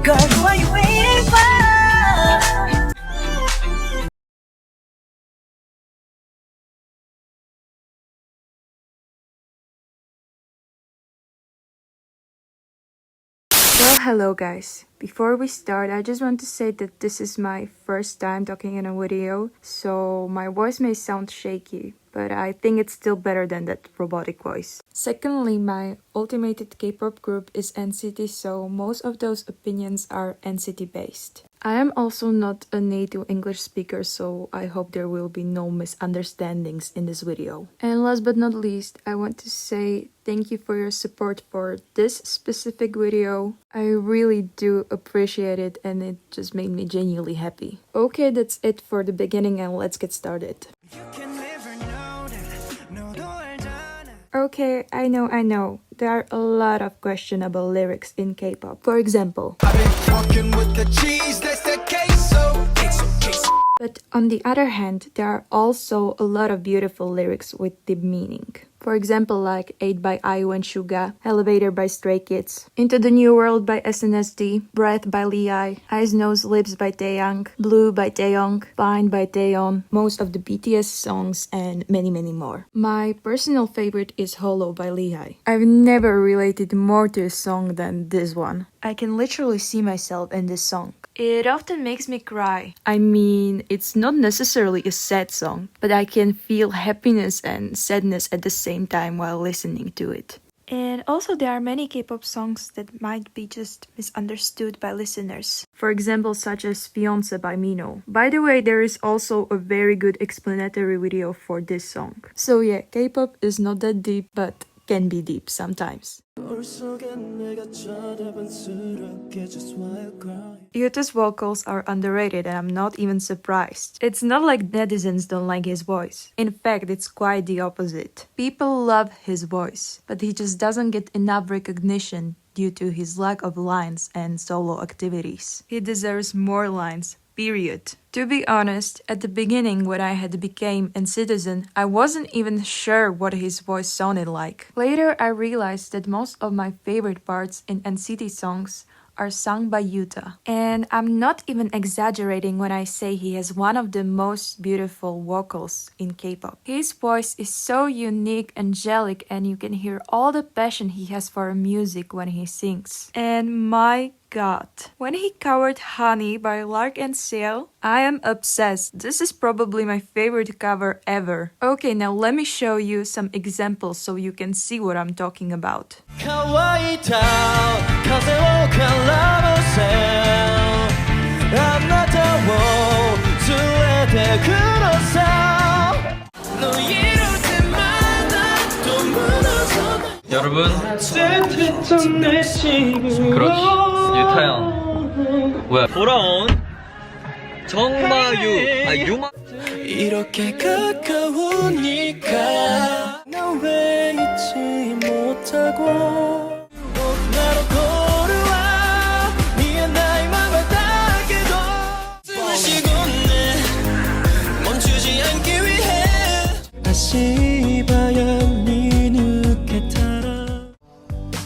Girl, who are you waiting for? Well, hello guys. Before we start, I just want to say that this is my first time talking in a video, so my voice may sound shaky, but I think it's still better than that robotic voice. Secondly, my ultimate K-pop group is NCT, so most of those opinions are NCT based. I am also not a native English speaker, so I hope there will be no misunderstandings in this video. And last but not least, I want to say thank you for your support for this specific video. I really do appreciate it and it just made me genuinely happy. Okay, that's it for the beginning and let's get started. Okay, I know. There are a lot of questionable lyrics in K-pop. For example, but on the other hand, there are also a lot of beautiful lyrics with deep meaning. For example, like 8 by IU and Suga, Elevator by Stray Kids, Into the New World by SNSD, Breath by Lei, Eyes, Nose, Lips by Taeyong, Blue by Taeyong, Blind by Taeyong, most of the BTS songs, and many more. My personal favorite is Hollow by Lei. I've never related more to a song than this one. I can literally see myself in this song. It often makes me cry. I mean, it's not necessarily a sad song, but I can feel happiness and sadness at the same time while listening to it. And also there are many K-pop songs that might be just misunderstood by listeners. For example, such as Fiancé by Mino. By the way, there is also a very good explanatory video for this song. So yeah, K-pop is not that deep, but can be deep sometimes. Yuta's vocals are underrated and I'm not even surprised. It's not like netizens don't like his voice. In fact, it's quite the opposite. People love his voice, but he just doesn't get enough recognition due to his lack of lines and solo activities. He deserves more lines. Period. To be honest, at the beginning when I had became a citizen, I wasn't even sure what his voice sounded like. Later I realized that most of my favorite parts in NCT songs are sung by Yuta. And I'm not even exaggerating when I say he has one of the most beautiful vocals in K-pop. His voice is so unique, angelic, and you can hear all the passion he has for music when he sings. And my God. When he covered Honey by Lark and Seal, I am obsessed. This is probably my favorite cover ever. Okay, now let me show you some examples so you can see what I'm talking about. 여러분 그렇지 유타형 뭐야 돌아온 정마유 유마 이렇게 가까우니까 나 왜 잊지 못하고 나로 걸어와 네가 나의 맘을 닿게도 숨쉬고 내 멈추지 않기 위해 다시 봐야 네 눈에 달아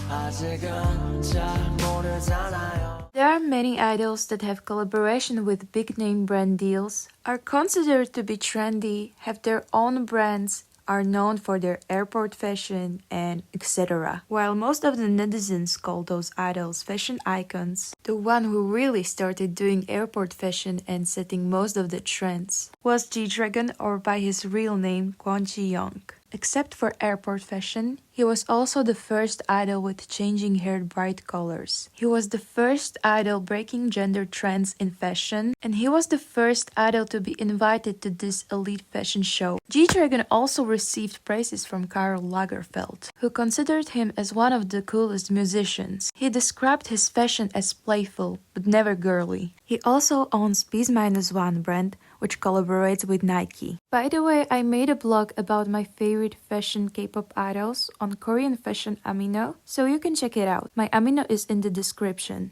아직은 잘 모르잖아요. There are many idols that have collaboration with big name brand deals, are considered to be trendy, have their own brands, are known for their airport fashion, and etc. While most of the netizens call those idols fashion icons, the one who really started doing airport fashion and setting most of the trends was G-Dragon, or by his real name Kwon Ji-young. Except for airport fashion, he was also the first idol with changing hair bright colors. He was the first idol breaking gender trends in fashion, and he was the first idol to be invited to this elite fashion show. G-Dragon also received praises from Karl Lagerfeld, who considered him as one of the coolest musicians. He described his fashion as playful, but never girly. He also owns Peace-1 brand, which collaborates with Nike. By the way, I made a blog about my favorite fashion K-pop idols on Korean fashion Amino, so you can check it out. My Amino is in the description.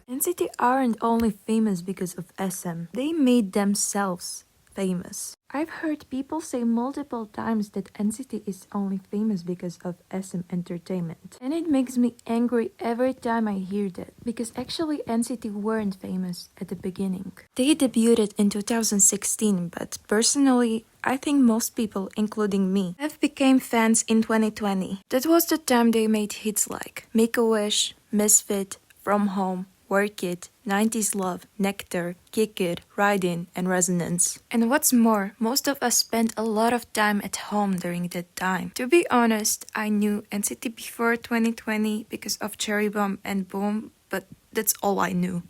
NCT aren't only famous because of SM. They made themselves famous. I've heard people say multiple times that NCT is only famous because of SM Entertainment. And it makes me angry every time I hear that, because actually NCT weren't famous at the beginning. They debuted in 2016, but personally, I think most people, including me, have become fans in 2020. That was the time they made hits like Make-A-Wish, Misfit, From Home, Work It, 90s Love, Nectar, Kick It, Ride In, and Resonance. And what's more, most of us spent a lot of time at home during that time. To be honest, I knew NCT before 2020 because of Cherry Bomb and Boom, but that's all I knew.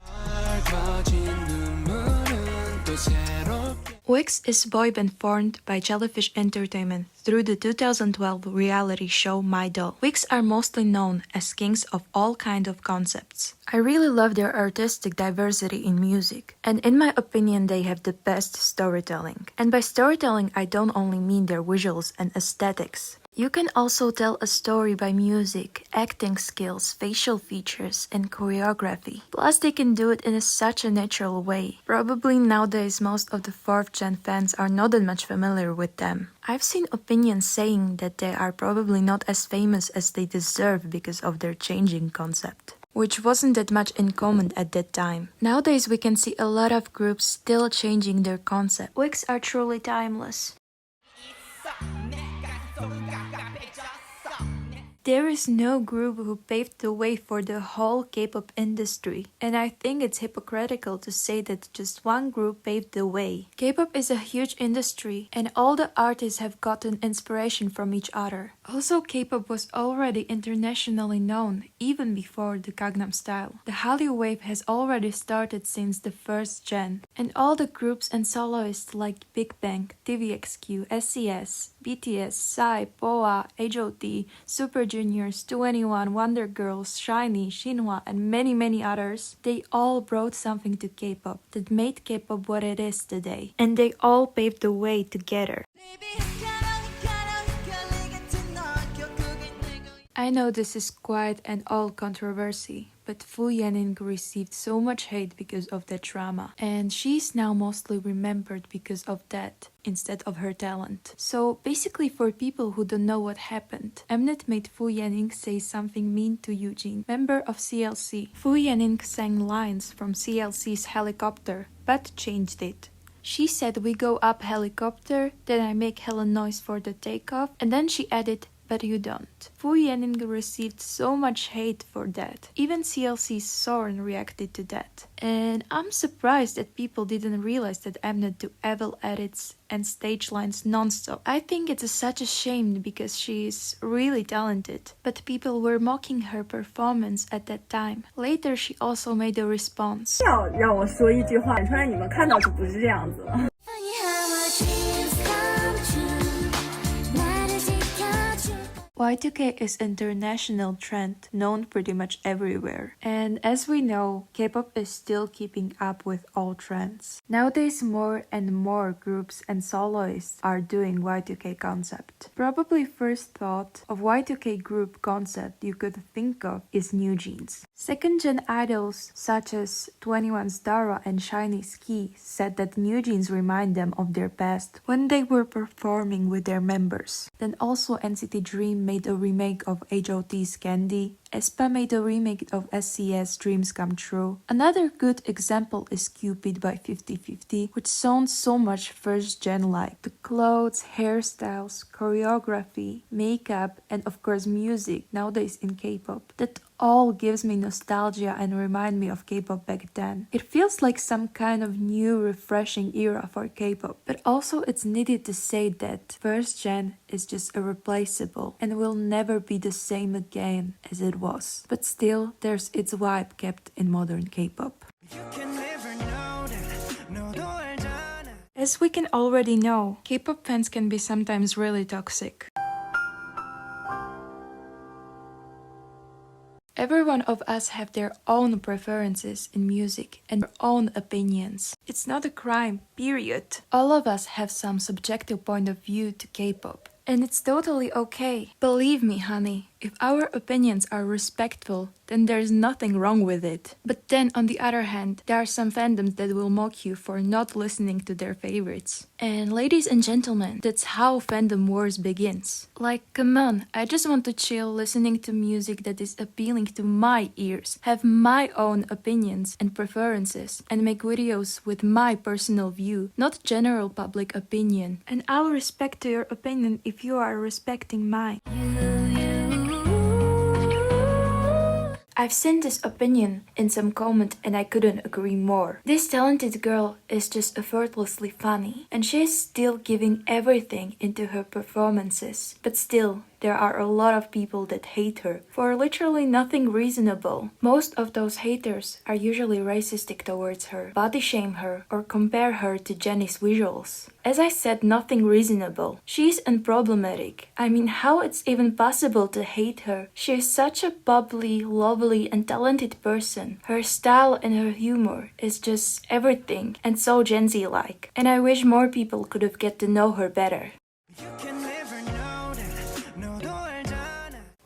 Wix is a boy band formed by Jellyfish Entertainment through the 2012 reality show My Doll. Wix are mostly known as kings of all kinds of concepts. I really love their artistic diversity in music, and in my opinion they have the best storytelling. And by storytelling I don't only mean their visuals and aesthetics. You can also tell a story by music, acting skills, facial features, and choreography. Plus they can do it in such a natural way. Probably nowadays most of the 4th gen fans are not that much familiar with them. I've seen opinions saying that they are probably not as famous as they deserve because of their changing concept, which wasn't that much in common at that time. Nowadays we can see a lot of groups still changing their concept. Wigs are truly timeless. There is no group who paved the way for the whole K-pop industry, and I think it's hypocritical to say that just one group paved the way. K-pop is a huge industry, and all the artists have gotten inspiration from each other. Also, K-pop was already internationally known, even before the Gangnam Style. The Hallyu wave has already started since the 1st gen, and all the groups and soloists like Big Bang, TVXQ, SES, BTS, Psy, BoA, H.O.T., Super Juniors, 2NE1, Wonder Girls, SHINee, Shinhwa, and many others, they all brought something to K-pop that made K-pop what it is today. And they all paved the way together. I know this is quite an old controversy, but Fu Yaning received so much hate because of that drama, and she's now mostly remembered because of that, instead of her talent. So basically, for people who don't know what happened, Mnet made Fu Yaning say something mean to Eugene, member of CLC. Fu Yaning sang lines from CLC's Helicopter, but changed it. She said, "We go up helicopter, then I make hella noise for the takeoff," and then she added, "But you don't." Fu Yaning received so much hate for that. Even CLC's Soren reacted to that. And I'm surprised that people didn't realize that Mnet do evil edits and stage lines non-stop. I think it's such a shame because she is really talented. But people were mocking her performance at that time. Later she also made a response. 要让我说一句话，突然你们看到就不是这样子了。 Y2K is an international trend known pretty much everywhere. And as we know, K-pop is still keeping up with all trends. Nowadays, more and more groups and soloists are doing Y2K concept. Probably first thought of Y2K group concept you could think of is New Jeans. Second-gen idols such as 2NE1's Dara and SHINee's Key said that New Jeans remind them of their past when they were performing with their members. Then also NCT Dream made a remake of H.O.T's Candy. aespa made a remake of SCS Dreams Come True. Another good example is Cupid by 50/50, which sounds so much first gen like. The clothes, hairstyles, choreography, makeup, and of course music nowadays in K-pop. That all gives me nostalgia and remind me of K-pop back then. It feels like some kind of new refreshing era for K-pop. But also it's needed to say that first gen is just irreplaceable and will never be the same again as it was. But still, there's its vibe kept in modern K-pop. As we can already know, K-pop fans can be sometimes really toxic. Every one of us have their own preferences in music and their own opinions. It's not a crime, period. All of us have some subjective point of view to K-pop. And it's totally okay. Believe me, honey, If our opinions are respectful, then there's nothing wrong with it. But then on the other hand, there are some fandoms that will mock you for not listening to their favorites. And ladies and gentlemen, that's how fandom wars begins. Like, come on, I just want to chill listening to music that is appealing to my ears, have my own opinions and preferences, and make videos with my personal view, not general public opinion. And I'll respect your opinion if you are respecting mine. I've seen this opinion in some comment and I couldn't agree more. This talented girl is just effortlessly funny and she is still giving everything into her performances. But still, there are a lot of people that hate her for literally nothing reasonable. Most of those haters are usually racistic towards her, body shame her, or compare her to Jennie's visuals. As I said, nothing reasonable. She's unproblematic. I mean, how it's even possible to hate her? She is such a bubbly, lovely, and talented person. Her style and her humor is just everything and so Gen Z-like. And I wish more people could have get to know her better.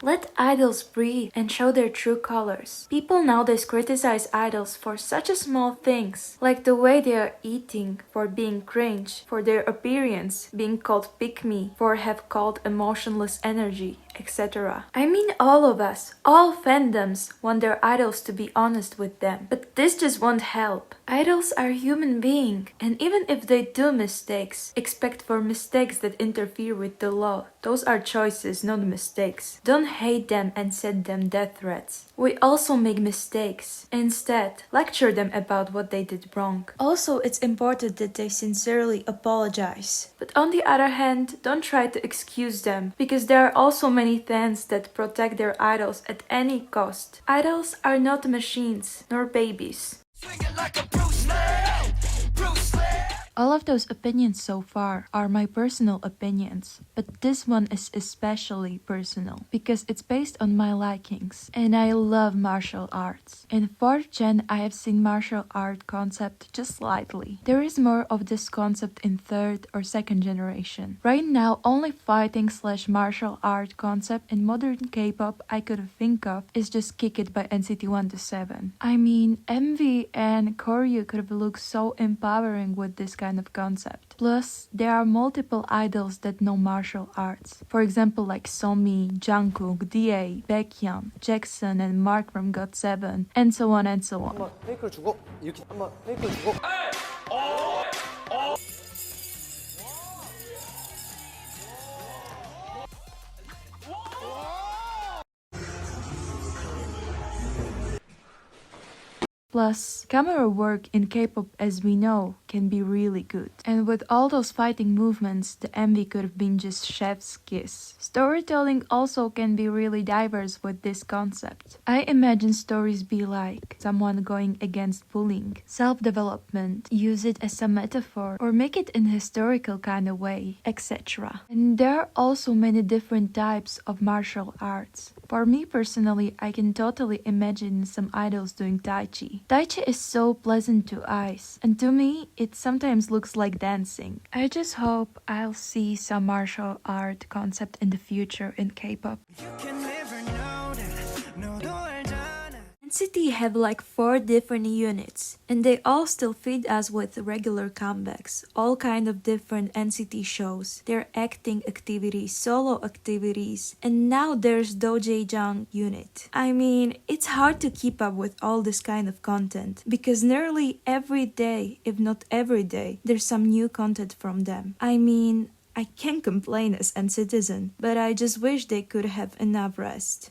Let idols breathe and show their true colors. People nowadays criticize idols for such a small things, like the way they are eating, for being cringe, for their appearance, being called pick me, for have called emotionless energy, etc. I mean, all of us, all fandoms want their idols to be honest with them, but this just won't help. Idols are human beings, and even if they do mistakes, expect for mistakes that interfere with the law. Those are choices, not mistakes. Don't hate them and set them death threats. We also make mistakes. Instead, lecture them about what they did wrong. Also, it's important that they sincerely apologize. But on the other hand, don't try to excuse them, because there are also many fans that protect their idols at any cost. Idols are not machines, nor babies. All of those opinions so far are my personal opinions, but this one is especially personal because it's based on my likings, and I love martial arts. In 4th gen, I have seen martial art concept just slightly. There is more of this concept in 3rd or 2nd generation. Right now, only fighting/martial art concept in modern K-pop I could think of is just Kick It by NCT 1-7. I mean, MV and choreo could have looked so empowering with this kind of concept. Plus, there are multiple idols that know martial arts. For example, like Somi, Jungkook, DA, Baekhyun, Jackson, and Mark from GOT7, and so on and so on. Plus, camera work in K-pop, as we know, can be really good. And with all those fighting movements, the MV could have been just chef's kiss. Storytelling also can be really diverse with this concept. I imagine stories be like someone going against bullying, self-development, use it as a metaphor, or make it in a historical kind of way, etc. And there are also many different types of martial arts. For me personally, I can totally imagine some idols doing Tai Chi. Tai Chi is so pleasant to eyes, and to me, it sometimes looks like dancing. I just hope I'll see some martial art concept in the future in K-pop. NCT have like 4 different units, and they all still feed us with regular comebacks, all kind of different NCT shows, their acting activities, solo activities, and now there's Dojaejang unit. I mean, it's hard to keep up with all this kind of content, because nearly every day, if not every day, there's some new content from them. I mean, I can't complain as a citizen, but I just wish they could have enough rest.